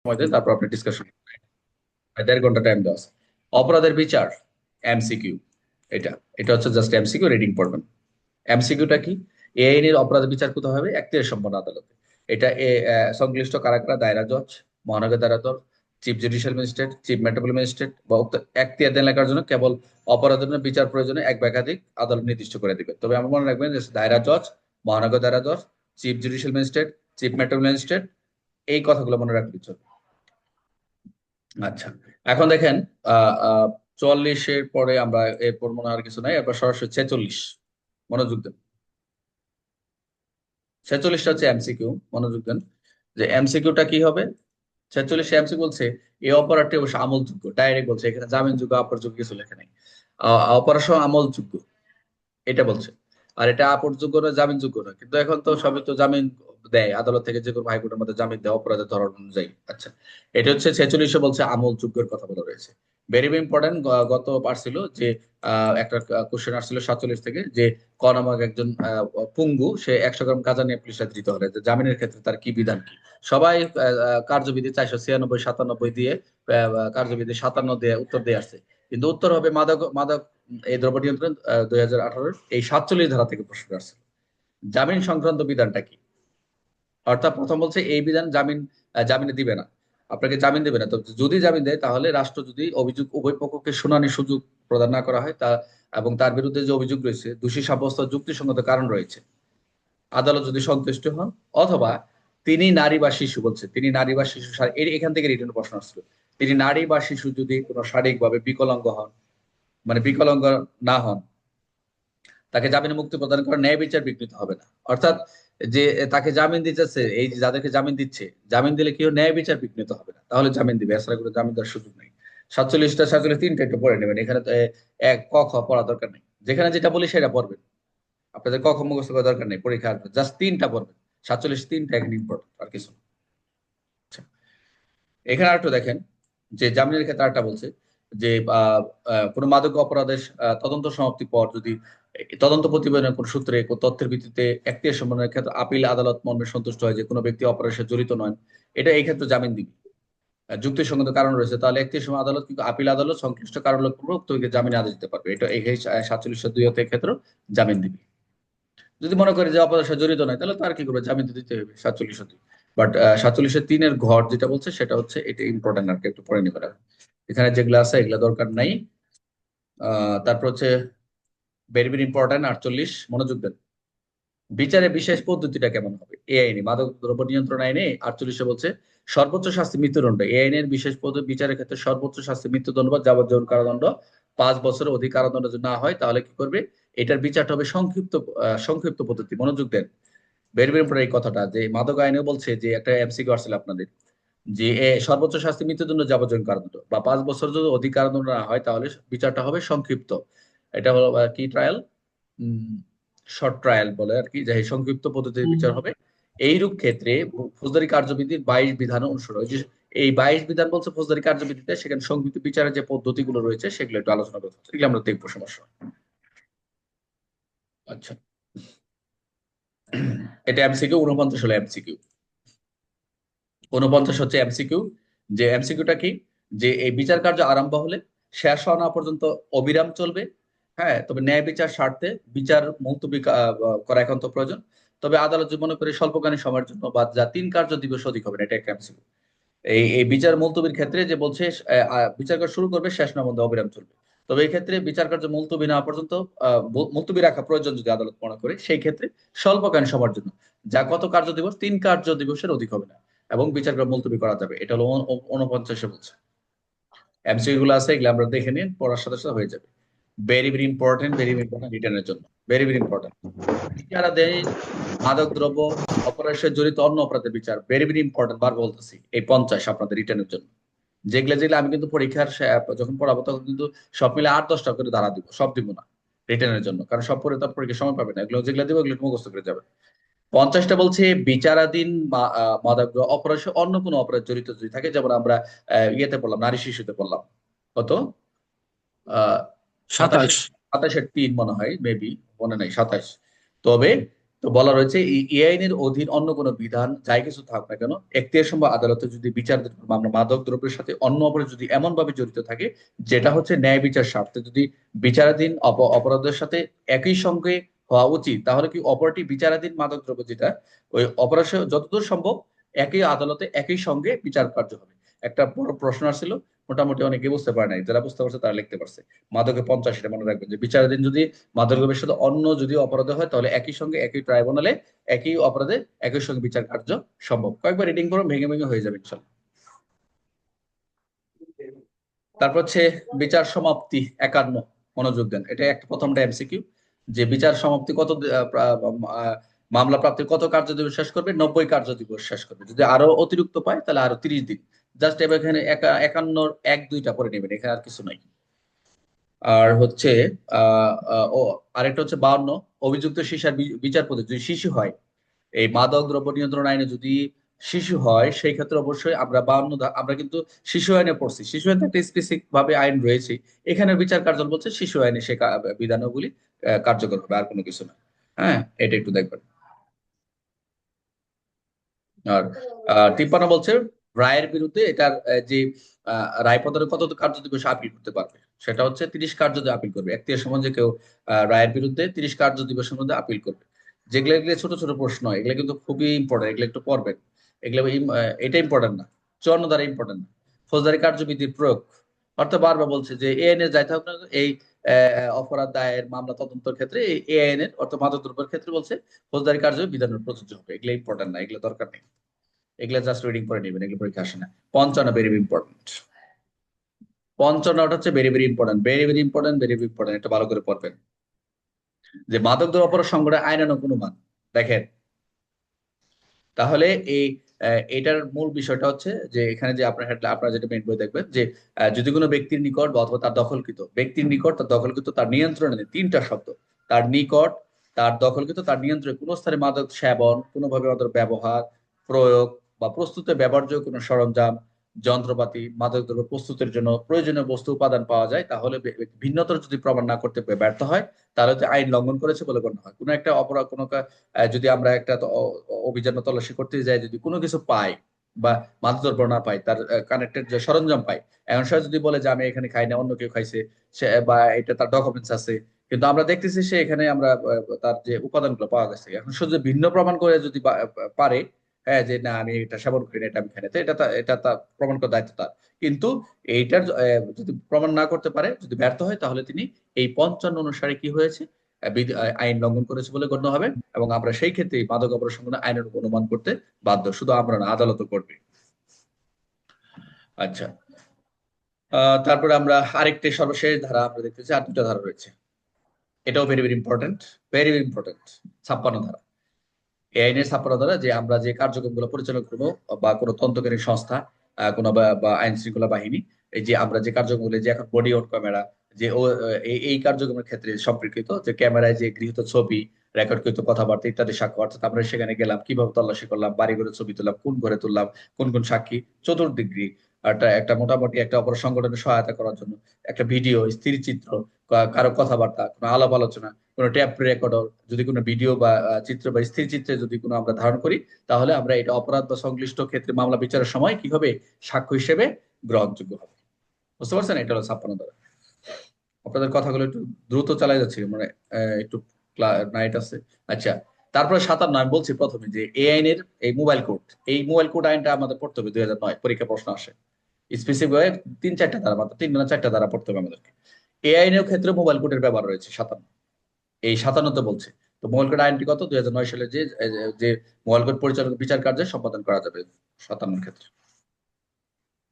সময় দেন, তারপর আপনি ডিসকাশন 1.5 ঘন্টা টাইম দেওয়া আছে। অপরাধের বিচার, এমসিকিউ। এটা এটা হচ্ছে জাস্ট এমসিকিউ, রিডিং পড়বেন। এমসিকিউটা কি? এই আইনের অপরাধ বিচার কোথায় হবে? এখতিয়ার সম্পন্ন আদালতে। এটা সংশ্লিষ্ট কারা কারা? দায়রা জজ, মহানগর দায়রা জজ, chief judicial magistrate, chief metropolitan magistrate বা উক্ত এখতিয়ার দেন লেখার জন্য কেবল অপরাধের জন্য বিচার প্রয়োজনে এক বা একাধিক আদালত নির্দিষ্ট করে দিবে। তবে আমার মনে রাখবেন যে দায়রা জজ, মহানগর দায়রা জজ, chief judicial magistrate, chief metropolitan magistrate, এই কথাগুলো মনে রাখলে চলবে। আচ্ছা, এখন দেখেন, আহ আহ 44-এর পরে আমরা এরপর মনে হয় আর কিছু নাই, এরপর সরাসরি 46। মনোযোগ দেন। 46টা হচ্ছে এমসিকিউ, মনোযোগ দেন। যে এমসিকিউটা কি হবে? 46 এমসিকিউ বলছে এই অপরাধটি অবশ্য আমলযোগ্য, ডাইরেক্ট বলছে, এখানে জামিনযোগ্য অপরযোগ্য কিছু লেখা নেই। অপরাধ আমলযোগ্য এটা বলছে। আর এটা আপরযোগ্য না, জামিনযোগ্য না, কিন্তু এখন তো সবই তো জামিন দেয় আদালত থেকে, যে কোনো হাইকোর্টের মধ্যে জামিন দেয় অপরাধের ধরন অনুযায়ী। আচ্ছা, এটা হচ্ছে 46-এ বলছে আমলযোগ্যের কথা বলা রয়েছে। Very important. গত পারছিল যে একটা কোশ্চেন আসছিল 47 থেকে, যে ক নামক একজন পুঙ্গু, সে 100 গ্রাম গাঁজা নিয়ে পুলিশের ধৃত হলে যে জামিনের ক্ষেত্রে তার কি বিধান কি। সবাই কার্যবিধি 496 দিয়ে কার্যবিধি 57 দিয়ে উত্তর দিয়ে আসছে, কিন্তু উত্তর হবে মাদক মাদক এই দ্রব্য নিয়ন্ত্রণ 2018 এই 47 ধারা থেকে প্রশ্ন আসছে। জামিন সংক্রান্ত বিধানটা কি? অর্থাৎ প্রথম বলছে এই বিধান জামিনে দিবে না, আপনাকে জামিন দেবে না। তো যদি জামিন দেয়, তাহলে রাষ্ট্র যদি অভিযোগ উভয় পক্ষকে শুনানির সুযোগ প্রদান না করা হয়, তা এবং তার বিরুদ্ধে যে অভিযোগ রয়েছে দোষী সাব্যস্ত যুক্তিসঙ্গত কারণ রয়েছে, আদালত যদি সন্তুষ্ট হন, অথবা তিনি নারী বা শিশু, বলছে তিনি নারী বা শিশু, এখান থেকে রিটার্ন প্রশ্ন আসছিল, তিনি নারী বা শিশু যদি কোনো শারীরিকভাবে বিকলাঙ্গ হন, মানে বিকলাঙ্গ না হন, তাকে জামিনে মুক্তি প্রদান করা ন্যায় বিচার বিঘ্নিত হবে না। অর্থাৎ যে তাকে জামিন দিতেছে, এই যে যাদেরকে জামিন দিচ্ছে, জামিন দিলে কেউ ন্যায় বিচার বিঘ্নিত হবে না, তাহলে জামিন দিবে, এছাড়া কোনো জামিন দেওয়ার সুযোগ নেই। 47টা 47 তিনটা একটু পড়ে নেবেন, এখানে তো এক ক খ পড়া দরকার নেই, যেখানে যেটা বলি সেটা পড়বেন। আপনাদের ক খ মুখস্থ করার দরকার নেই, পরীক্ষা আসবে, জাস্ট তিনটা পড়বেন। 47 তিনটা একদম ইম্পর্টেন্ট, আর কিছু না। আচ্ছা, এখানে আরেকটু দেখেন, যে জামিনের ক্ষেত্রে আরেকটা বলছে যে কোনো মাদক অপরাধের তদন্ত সমাপ্তির পর যদি তদন্ত প্রতিবেদনের কোন সূত্রে কোন তথ্যের ভিত্তিতে এখতিয়ার সম্মেলনের ক্ষেত্রে আপিল আদালত মর্মে সন্তুষ্ট হয় যে কোনো ব্যক্তি অপরাধের সাথে জড়িত নয়, এটা এই ক্ষেত্রে জামিন দিবে। যুক্তিসঙ্গত কারণ রয়েছে, তাহলে এখতিয়ার সময় আদালত কিন্তু আপিল আদালত সংশ্লিষ্ট কারণ লক্ষ্যপূর্বক উক্তকে জামিনে আদেশ দিতে পারবে। এটা এই 47-2 ক্ষেত্রে জামিন দিবে। যদি মনে করে যে অপরাধের সাথে জড়িত নয়, তাহলে তার কি করবে? জামিন তো দিতে হবে 47-2। বাট 47-3 ঘর যেটা বলছে সেটা হচ্ছে এটা ইম্পর্টেন্ট, আর কি একটু পড়ে নিবে। এখানে যেগুলো আছে এগুলো দরকার নাই। তারপর হচ্ছে ভেরি ভেরি ইম্পর্টেন্ট 48, মনোযোগ দেন। বিচারের বিশেষ পদ্ধতিটা কেমন হবে? এই আইনে মাদক দ্রব্য নিয়ন্ত্রণ আইনে 48 বলছে সর্বোচ্চ শাস্তি মৃত্যুদণ্ড। এই আইনের বিশেষ পদ্ধতি বিচারের ক্ষেত্রে সর্বোচ্চ শাস্তি মৃত্যুদণ্ড বা যাবজ্জীবন কারাদণ্ড। 5 বছরের অধিক কারাদণ্ড যদি না হয়, তাহলে কি করবে? এটার বিচারটা হবে সংক্ষিপ্ত পদ্ধতি। মনোযোগ দেন। ভেরি ভেরি ইম্পর্টেন্ট এই কথাটা, যে মাদক আইনেও বলছে, যে একটা এমসিকিউ আসছিল আপনাদের, যে সর্বোচ্চ শাস্তি মৃত্যুদণ্ড, যাবজ্জীবন কারাদণ্ড বা 5 বছর যদি অধিক কারাদণ্ড না হয়, তাহলে বিচারটা হবে সংক্ষিপ্ত। এটা হলো কি ট্রায়াল, শর্ট ট্রায়াল বলে আর কি, যে এই সংক্ষিপ্ত পদ্ধতির বিচার হবে। এইরূপ ক্ষেত্রে ফৌজদারি কার্যবিধির 22 বিধান অনুসরণ হয়। যে এই 22 বিধান বলছে ফৌজদারি কার্যবিধিতে, সেখানে সংক্ষিপ্ত বিচারের যে পদ্ধতিগুলো রয়েছে সেগুলো একটু আলোচনা করতে হবে। এগুলো আমরা দেখবো সমস্যা। আচ্ছা, এটা এমসিকিউ 49 হলো এমসিকিউ। 49 হচ্ছে এমসিকিউ। যে এমসিকিউটা কি? যে এই বিচার কার্য আরম্ভ হলে শেষ হওয়া না পর্যন্ত অবিরাম চলবে। হ্যাঁ, তবে ন্যায় বিচার স্বার্থে বিচার মুলতবি করা একান্ত প্রয়োজন। তবে আদালত যদি মনে করে স্বল্পকালীন সময়ের জন্য বা যা 3 কার্য দিবস অধিক হবে না, এটা একটা এমসিকিউ। এই বিচার মুলতবির ক্ষেত্রে যে বলছে বিচার কাজ শুরু করবে, শেষ না পর্যন্ত অবিরাম চলবে। তবে এই ক্ষেত্রে বিচার কার্য মুলতবি না হওয়া পর্যন্ত মুলতবি রাখা প্রয়োজন যদি আদালত মনে করে, সেই ক্ষেত্রে স্বল্পকালীন সময়ের জন্য, যা কত কার্য দিবস, 3 কার্য দিবসের অধিক হবে না, এবং বিচার কার্য মুলতবি করা যাবে। এটা হলো 49 বলছে। এমসিকিউ গুলো আছে, এগুলো আমরা দেখে নিন, পড়ার সাথে সাথে হয়ে যাবে। Very very important, very very important রিটার্নের জন্য। Very very important. বিচারাধীন মাদক দ্রব্য অপরাধের সাথে জড়িত অন্য অপরাধের বিচার, ভেরি ভেরি ইম্পর্টেন্ট, বার বলতেছি, এই 50 আপনাদের রিটার্নের জন্য। যেগুলো যেগুলো আমি কিন্তু পরীক্ষার যখন পড়াবো, তখন কিন্তু সব মিলে 8-10টা করে ধারা দিব, সব দিব না রিটার্নের জন্য, কারণ সব পড়ে তার পরীক্ষার সময় পাবে না। এগুলো যেগুলো দিব এগুলো মুখস্থ করে যাবে। 50টা বলছে বিচারাধীন মাদক অপরাধ অন্য কোনো অপরাধ জড়িত যদি থাকে, যেমন আমরা ইয়েতে পড়লাম, নারী শিশুতে পড়লাম, কত, আহ 27, 27। 27-3 মনে হয়, মেবি মনে নাই, 27। তবে তো বলা রয়েছে এই আইনের অধীন অন্য কোনো বিধান যাই কিছু থাক না কেন, এখতিয়ারসম্পন্ন আদালতে যদি বিচারকের মামলা মাদক দ্রব্যের সাথে অন্য অপরাধ যদি এমন ভাবে জড়িত থাকে যেটা হচ্ছে ন্যায় বিচার স্বার্থে যদি বিচারাধীন অপরাধের সাথে একই সঙ্গে হওয়া উচিত, তাহলে কি অপরাধী বিচারাধীন মাদক দ্রব্য যেটা ওই অপরাধ যতদূর সম্ভব একই আদালতে একই সঙ্গে বিচার কার্য হবে। একটা বড় প্রশ্ন আসছিল, মোটামুটি অনেকে বুঝতে পারে নাই, যারা বুঝতে পারছে তারা লিখতে পারছে। মাদকে 50, এটা মনে রাখবেন যে বিচারাধীন যদি মাদক দ্রব্যের সাথে অন্য যদি অপরাধ হয় তাহলে একই সঙ্গে একই ট্রাইব্যুনালে একই অপরাধে একই সঙ্গে বিচার কার্য সম্ভব। কয়েকবার রিডিং করুন, ভেঙে ভেঙে হয়ে যাবে ইনশাল্লাহ। তারপর হচ্ছে বিচার সমাপ্তি 51, মনোযোগ দেন, এটা একটা প্রথমটা এমসিকিউ, যে বিচার সমাপ্তি কত মামলা প্রাপ্তির কত কার্য দিবস শেষ করবে? 90 কার্য দিবস শেষ করবে। যদি আরো অতিরিক্ত পায় তাহলে আরো 30 দিন। জাস্ট এবার এখানে 51 1 2টা পরে নেবেন, এখানে আর কিছু নাই। আর হচ্ছে ও আরেকটা হচ্ছে 52, অভিযুক্ত শিশার বিচারপতি যদি শিশু হয়, এই মাদক দ্রব্য নিয়ন্ত্রণ আইনে যদি শিশু হয় সেই ক্ষেত্রে অবশ্যই আমরা 52 আমরা কিন্তু শিশু আইনে পড়ছি, শিশু আইনে একটা স্পেসিফিক ভাবে আইন রয়েছে, এখানে বিচার কার্য বলছে শিশু আইনে সে বিধানাবলী কার্যকর হবে, আর কোনো কিছু না। হ্যাঁ, এটা একটু দেখবেন। আর 53 বলছে রায়ের বিরুদ্ধে এটার যে রায় প্রদানের কত কার্য দিবসে আপিল করতে পারবে, সেটা হচ্ছে 30 কার্য দিয়ে আপিল করবে। এখতিয়ার সময় যে কেউ রায়ের বিরুদ্ধে 30 কার্য দিবসের মধ্যে আপিল করবে। যেগুলো এগুলো ছোট ছোট প্রশ্ন, এগুলো কিন্তু খুবই ইম্পর্টেন্ট, এগুলো একটু পড়বেন। এগুলো এটা ইম্পর্টেন্ট না, 54 দ্বারা ইম্পর্টেন্ট না। ফৌজদারি কার্যবিধির প্রয়োগ, অর্থাৎ বারবার বলছে যে এই আইনের যাইতে হবে না, এই অপরাধ দায়ের মামলা তদন্তের ক্ষেত্রে এই আইনের অর্থাৎ মাদক দ্রব্যের ক্ষেত্রে বলছে ফৌজদারি কার্যবিধানের প্রযোজ্য হবে। এগুলো ইম্পর্টেন্ট না, এগুলো দরকার নেই, এগুলা জাস্ট রিডিং করে নেবেন, এগুলো পরীক্ষা আসে না। 55 ভেরি ইম্পর্টেন্ট, 55 হচ্ছে very very important, very very important, very very important, এটা ভালো করে পড়বেন। যে মাদক দ্রব্য অপরাধ সংগঠনের আইনানুগ অনুমান, দেখেন তাহলে এই এটার মূল বিষয়টা হচ্ছে যে এখানে যে আপনারা যেটা মেইন বই দেখবেন যে যদি কোনো ব্যক্তির নিকট বা অথবা তার দখলকৃত ব্যক্তির নিকট, তার দখলকৃত, তার নিয়ন্ত্রণে নেই, 3টা শব্দ, তার নিকট, তার দখলকৃত, তার নিয়ন্ত্রণে কোনো স্থানে মাদক সেবন, কোনোভাবে মাদক ব্যবহার, প্রয়োগ বা প্রস্তুতে ব্যবহার্য কোনো সরঞ্জাম, যন্ত্রপাতি, মাদক দ্রব্য প্রস্তুতের জন্য প্রয়োজনীয় বস্তু উপাদান পাওয়া যায়, তাহলে ভিন্নতর যদি প্রমাণ না করতে ব্যর্থ হয় তাহলে হচ্ছে আইন লঙ্ঘন করেছে বলে গণ্য হয়। কোনো একটা অপরাধ, কোনো যদি আমরা একটা অভিযান বা তল্লাশি করতে যাই, যদি কোনো কিছু পাই বা মাদকদ্রব্য না পাই, তার কানেক্টেড যে সরঞ্জাম পাই, এখন সে যদি বলে যে আমি এখানে খাই না, অন্য কেউ খাইছে, সে বা এটা তার ডকুমেন্টস আছে, কিন্তু আমরা দেখতেছি সে এখানে আমরা তার যে উপাদানগুলো পাওয়া গেছে, এখন শুধু ভিন্ন প্রমাণ করে যদি পারে, হ্যাঁ যে না আমি এটা সেবন করি না, এটা আমি খাই না, তো এটা তার প্রমাণ করার দায়িত্ব তার। কিন্তু এইটার যদি প্রমাণ না করতে পারে, যদি ব্যর্থ হয়, তাহলে তিনি এই 55 অনুসারে কি হয়েছে, আইন লঙ্ঘন করেছে বলে গণ্য হবে, এবং আমরা সেই ক্ষেত্রে মাদক অপরাধ সংক্রান্ত আইনের অনুমান করতে বাধ্য, শুধু আমরা না, আদালতও করবে। আচ্ছা, তারপরে আমরা আরেকটি সর্বশেষ ধারা আমরা দেখতেছি, আর 2টা ধারা রয়েছে, এটাও very very important, very very important. 56 ধারা, এই আইনের 56 ধারা, যে আমরা যে কার্যক্রমগুলো পরিচালনা করবো বা কোনো তদন্তকারী সংস্থা, কোনো বা আইন শৃঙ্খলা বাহিনী, এই যে আমরা যে কার্যক্রমগুলো, যে এখন বডি অন ক্যামেরা, যে ও এই কার্যক্রমের ক্ষেত্রে সম্পর্কিত, যে ক্যামেরায় যে গৃহীত ছবি, রেকর্ডকৃত কথাবার্তা ইত্যাদি সাক্ষ্য, অর্থাৎ আমরা সেখানে গেলাম, কিভাবে তল্লাশি করলাম, বাড়ি ঘরে ছবি তুললাম, কোন ঘরে তুললাম, কোন কোন সাক্ষী, চতুর্দিক একটা একটা মোটামুটি একটা অপরাধ সংগঠনের সহায়তা করার জন্য একটা ভিডিও, স্থির চিত্র, কারো কথাবার্তা, কোনো আলাপ আলোচনা, কোনো ট্যাপ রেকর্ডার, যদি কোনো ভিডিও বা চিত্র বা স্থির চিত্রে যদি কোনো আমরা ধারণ করি, তাহলে আমরা এটা অপরাধ বা সংশ্লিষ্ট ক্ষেত্রে মামলা বিচারের সময় কি হবে, সাক্ষ্য হিসেবে গ্রহণযোগ্য হবে। বুঝতে পারছেন? এটা হলো 56 ধারা। আপনাদের কথাগুলো একটু দ্রুত চালাই যাচ্ছে, মানে একটু নাইট আছে। আচ্ছা, তারপরে 57 আমি বলছি প্রথমে যে এই আইনের এই মোবাইল কোড, এই মোবাইল কোড আইনটা আমাদের পড়তে হবে, 2009 পরীক্ষা প্রশ্ন আসে স্পেসিফিক ভাবে 3-4টা ধারা, মাত্র 3 না 4টা ধারা পড়তে হবে আমাদেরকে। এই আইনের ক্ষেত্রে মোবাইল কোডের ব্যবহার রয়েছে 57, এই 57তে বলছে। তো মোবাইল কোড আইনটি কত? 2009 সালে যে যে মোবাইল কোড পরিচালনা বিচার কার্যে সম্পাদন করা যাবে 57 ক্ষেত্রে।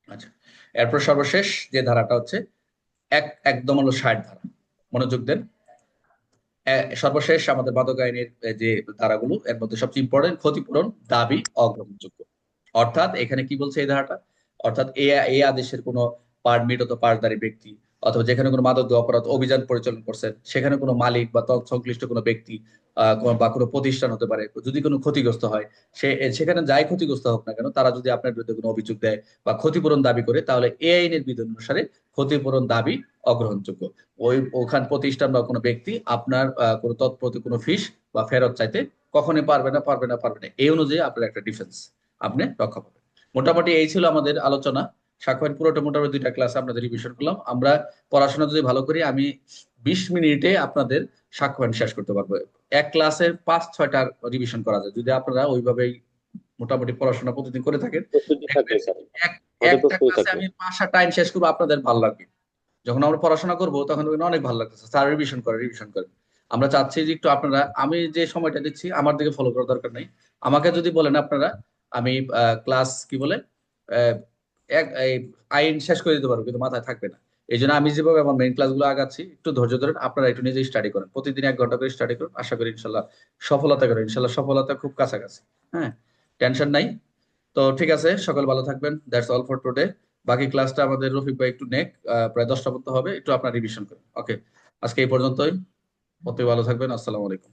আচ্ছা, এরপর সর্বশেষ যে ধারাটা হচ্ছে একদম হলো 60 ধারা, মনোযোগ দেন। সর্বশেষ আমাদের মাদক আইনের যে ধারাগুলো, এর মধ্যে সবচেয়ে ইম্পর্টেন্ট ক্ষতিপূরণ দাবি অগ্রহণযোগ্য। অর্থাৎ এখানে কি বলছে এই ধারাটা, অর্থাৎ এই আদেশের কোনো পারমিট অথবা পাসদারি ব্যক্তি, অথবা যেখানে কোনো মাদক অপরাধ অভিযান পরিচালনা করছেন সেখানে কোনো মালিক বা সংশ্লিষ্ট কোনো ব্যক্তি বা কোনো প্রতিষ্ঠান হতে পারে, যদি কোনো ক্ষতিগ্রস্ত হয়, সে সেখানে যাই ক্ষতিগ্রস্ত হোক না কেন, তারা যদি আপনার বিরুদ্ধে কোনো অভিযোগ দেয় বা ক্ষতিপূরণ দাবি করে, তাহলে এই আইনের বিধান অনুসারে ক্ষতিপূরণ দাবি অগ্রহণযোগ্য। ওখান প্রতিষ্ঠান বা কোনো ব্যক্তি আপনার কোনো তৎপ্রতি কোনো ফিস বা ফেরত চাইতে কখনই পারবে না এই অনুযায়ী আপনার একটা ডিফেন্স আপনি রক্ষা পাবেন। মোটামুটি এই ছিল আমাদের আলোচনা। সাক্ষ্য পুরোটা মোটামুটি 2টা ক্লাস আপনাদের রিভিশন করলাম। আমরা পড়াশোনা যদি ভালো করি, আমি 20 মিনিটে আপনাদের সাক্ষ্য শেষ করতে পারবো। এক ক্লাসের 5-6টা রিভিশন করা যায় যদি আপনারা ওইভাবেই মোটামুটি পড়াশোনা প্রতিদিন করে থাকেন। প্রস্তুতি থাকলে দেখবেন স্যার, এক- আমাদের একটা প্রস্তুতি ক্লাসে থাকলে। আমি 5টা টাইম শেষ করবো, আপনাদের ভালো লাগবে। যখন আমরা পড়াশোনা করব তখন দেখবেন অনেক ভালো লাগতেছে, স্যার রিভিশন করে। আমরা চাচ্ছি যে একটু আপনারা, আমি যে সময়টা দিচ্ছি আমার দিকে ফলো করার দরকার নেই। আমাকে যদি বলেন আপনারা, আমি ক্লাস কি বলে আহ, এই আইন শেষ করে দিতে পারবো, কিন্তু মাথায় থাকবে না। এই জন্য আমি যেভাবে আমার মেইন ক্লাসগুলো আগাচ্ছি, একটু ধৈর্য ধরেন, আপনারা একটু নিজেই স্টাডি করেন, প্রতিদিন 1 ঘন্টা করে স্টাডি করুন। আশা করি ইনশাল্লাহ সফলতা করেন, ইনশাল্লাহ সফলতা খুব কাছাকাছি। হ্যাঁ, টেনশন নাই। তো ঠিক আছে, সকল ভালো থাকবেন। That's all for today. বাকি ক্লাসটা আমাদের রফিক ভাই একটু নেক, প্রায় 10টা পর্যন্ত হবে, একটু আপনার রিভিশন করেন। ওকে, আজকে এই পর্যন্তই। অতি ভালো থাকবেন। আসসালামু আলাইকুম।